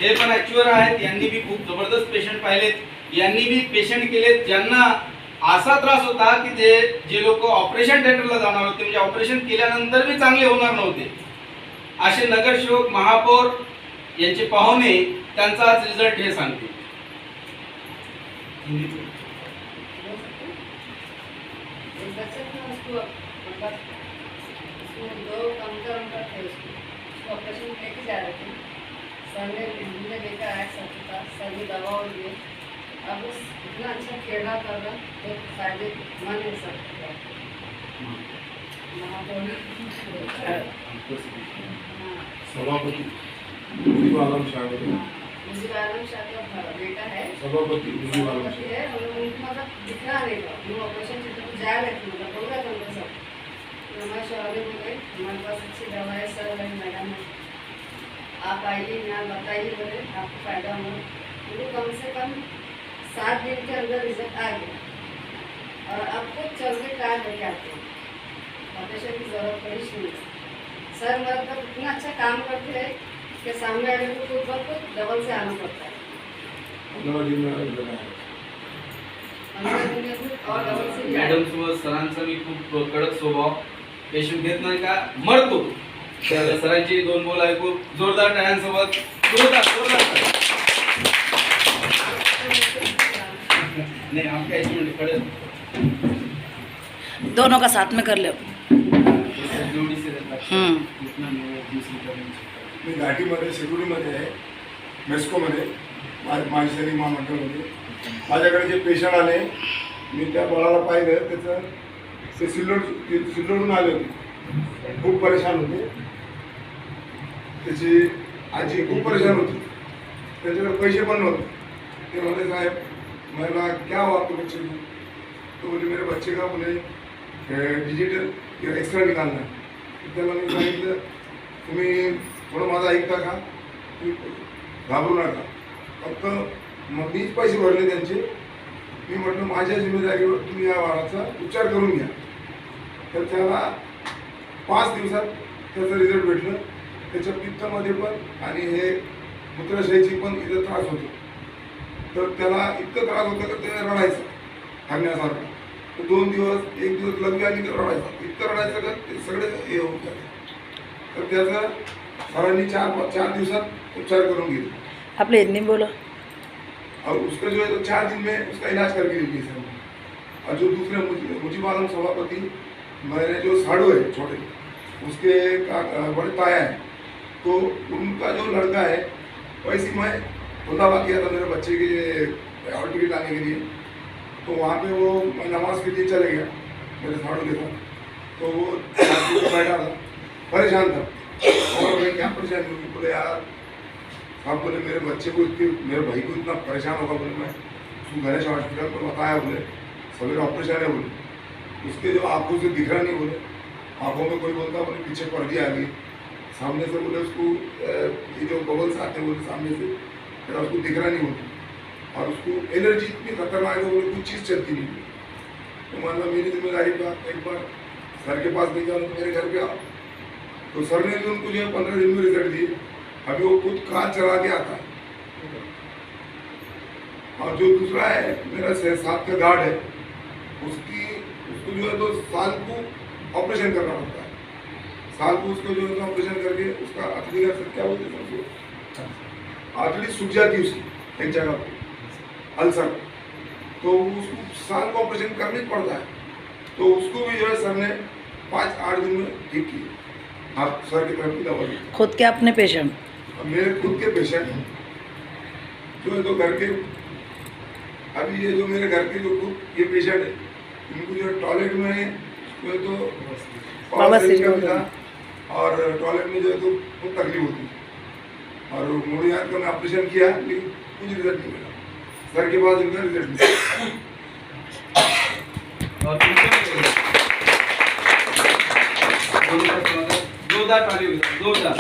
हे पण ॲक्च्युअल आहेत, यांनी बी खूप जबरदस्त पेशंट पाहिलेत, यांनी बी पेशंट केलेत ज्यांना असा त्रास होता की जे लोक ऑपरेशन थिएटरला जाणार होते, म्हणजे ऑपरेशन केल्यानंतर बी चांगले होणार नव्हते, असे नगरसेवक, महापौर यांचे पाहुणे त्यांचा आज रिझल्ट हे सांगते. ऑपरेशन लेके जा रहे थे, सर ने लेकर आया, सर ने दवा और दिए. अब उस इतना अच्छा खेला कर रहा तो फायदे मन है सब. सभापति मुजीब आलम शाह का बेटा है, सभापति मुजीब आलम शाह है. उनको मतलब दिखना नहीं था, वो ऑपरेशन थिएटर में जा रहे थे, मतलब बोल रहा था उनको सब. हमारे शहर में गए, हमारे पास अच्छी दवा है, सर है, मैडम है, आप आइए, यहाँ बताइए, बोले आपको फायदा हो. मुझे कम से कम 7 दिन के अंदर रिजल्ट आ गया और आपको चलने टाइम लेके आते हैं, ऑपरेशन की जरूरत पड़ी नहीं. सर मतलब इतना अच्छा काम करते हैं कि सामने आने को खुद ब खुद डबल से आना पड़ता है. 15 दिन में और डबल से मॅडम सोबत सरांचा मी खूप कडक स्वभाव, पेशंट घेत नाही का मरतो. तर सरांची 2 बोल ऐकू जोरदार टाळ्यांसोबत जोरदार नहीं आपका एस्टिमेट खड़े दोनों का साथ में कर लो. जोड़ी से रहता है. इतना मेरा दूसरी तरफ मी घाटीमध्ये शिरोडीमध्ये आहे, मेस्कोमध्ये माणसरी महामंडळमध्ये. माझ्याकडे जे पेशंट आले मी त्या बाळाला पाहिलं, त्याचं ते सिल्लोडून आले होते, खूप परेशान होते. त्याची आजी खूप परेशान होती, त्याच्याकडे पैसे पण नव्हते. ते बोले साहेब मला क्या हुआ आपके बच्चे को? तो बोले मेरे बच्चे का बोले डिजिटल एक्सरे निकालना है. त्याला मी सांगितलं तुम्ही थोडं माझं ऐकता का, घाबरू नका, फक्त मग मीच पैसे भरले त्यांचे. मी म्हटलं माझ्या जिम्मेदारीवर तुम्ही या बाळाचा उपचार करून घ्या. तर त्याला 5 दिवसात त्याचं रिझल्ट भेटलं. त्याच्या पित्तामध्ये पण आणि हे मूत्राशयाची पण इथं त्रास होतो. तर त्याला इतकं त्रास होतं की ते रडायचं हरण्यासारखं. तर 2 दिवस 1 दिवस लघवी आली तर रडायचं, इतकं रडायचं का ते सगळे हे होत जाते. तर त्याचा सरांनी 4 दिवसात उपचार करून घेतला. आपले हिंदी में बोलो. और उसका जो है तो 4 दिन में उसका इलाज करके दी सर. और जो दूसरे मुजीब आलम सभापति मेरे जो साड़ू है छोटे, उसके बड़े ताया है, तो उनका जो लड़का है वैसे मैं खुदाबा किया था मेरे बच्चे के हॉल टिकट लाने के लिए. तो वहाँ पे वो मैं नमाज के लिए चले गया मेरे साड़ू के साथ. तो वो बैठा था, परेशान था. और मैं क्या परेशान हुई, बोले यार आप बोले मेरे बच्चे को मेरे भाई को इतना परेशान होगा. बोले मैं उसको गणेश हॉस्पिटल पर बताया, बोले सवेरे ऑपरेशन है. बोले उसके जो आँखों से दिख रहा नहीं, बोले आँखों में कोई बोलता बोले पीछे पर्दी आ गई, सामने से बोले उसको ये जो बबल्स आते हैं बोले सामने से, फिर उसको दिख रहा नहीं होता. और उसको एलर्जी इतनी खतरनाक है, बोले कुछ चीज़ चलती नहीं. तो मान लो मेरी जिम्मेदारी पर एक बार सर के पास नहीं जाओ तो मेरे घर पे आओ. तो सर ने भी उनको जो है 15 दिन में रिजल्ट दिए. अभी वो खुद कार चला के आता है. और जो दूसरा है मेरा 7 का गार्ड है, उसको जो है तो साल को ऑपरेशन करना पड़ता है. साल को उसको जो है तो ऑपरेशन करके उसका आतड़ी का क्या बोलते हैं उसको, आतड़ी सूख जाती है उसकी एक जगह पर, अल्सर. तो उसको साल को ऑपरेशन करना ही पड़ता है. तो उसको भी जो है सर ने 5-8 दिन में ठीक किया. आप सर की तरफ की दवा दी. खुद के अपने पेशेंट? मेरे खुद के पेशेंट जो है तो घर के, अभी ये जो मेरे घर के जो खुद ये पेशेंट है, इनको जो है टॉयलेट में जो है तो बाबा का भी था, से और टॉयलेट में जो है तो बहुत तकलीफ होती है. और मोड़ी हाथ का मैं ऑपरेशन किया लेकिन कुछ रिजल्ट नहीं मिला. सर के पास इनका रिजल्ट मिला. और जोरदार ताली जोरदार.